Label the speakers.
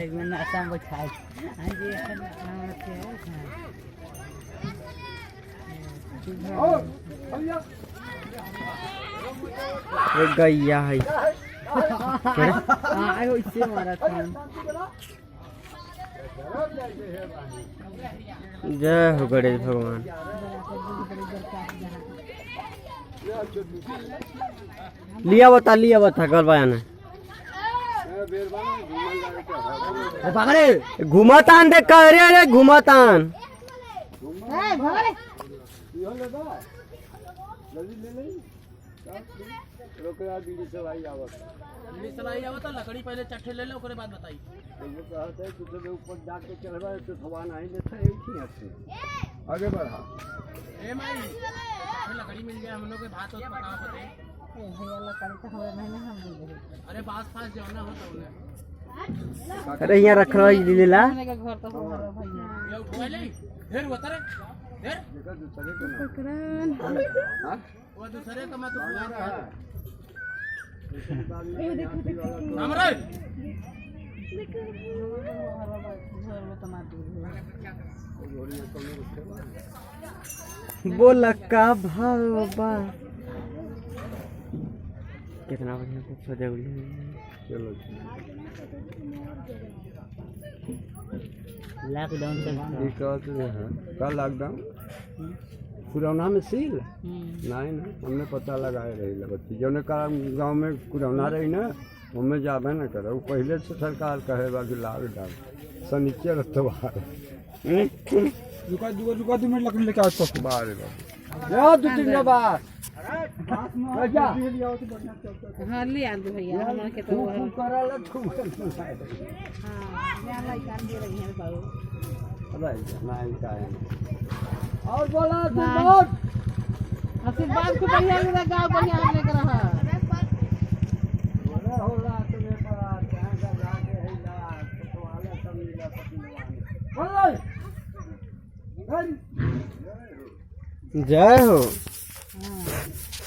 Speaker 1: एक में नाश्ता में खाए हां जी
Speaker 2: एक गैया है
Speaker 1: आयो इससे मारा था।
Speaker 2: जय हो गणेश भगवान। लिया बता गलबान घुमातान देख कर रे घुमातान
Speaker 1: लकड़ी पहले चट्टे ले लो ओकरे बाद बताई
Speaker 3: ऊपर जाके चढ़वा तो थवान आई आगे बढ़ा
Speaker 1: ए माई लकड़ी मिल गया हम लोग के भात और पकाओ पते भैया लकड़ी तो हमें नहीं हम दे अरे पास पास जाओ ना हो तो
Speaker 2: अरे यहाँ रख लो लीला
Speaker 1: घर तो हमारा भैया ये उठवा ले ढेर होता रे ढेर वो दूसरे का मत उठवा रहा है ये देखो हमरे
Speaker 2: बोला का भाव बा कितना बढ़िया सजा हुई
Speaker 3: चलो
Speaker 1: लॉकडाउन
Speaker 3: कल लॉकडाउन कुरौना में सील नहीं ना हमने पता लगाए रही बच्ची जो ने गाँव में कुरौना रही ना उनमें जाबे न करो वो पहले से सरकार कहे बा कि लॉकडाउन सनीचर अतवार
Speaker 4: रुका 2 मिनट लकड़ी लेके आओ तो
Speaker 3: बारे बाबू 2-3 बार
Speaker 1: हां ले आ दो भैया हमरा के तो
Speaker 3: करला तू
Speaker 1: हां मैं लाई कान दे रही है बाबू
Speaker 3: अरे नहीं काहे और बोला
Speaker 1: आशीर्वाद को बढ़िया मेरा गांव बढ़िया हमने कर रहा
Speaker 3: बोले होला तुम्हें पड़ा कहां का जाके है ला तो वाले सब मिला बोल
Speaker 2: जय हो।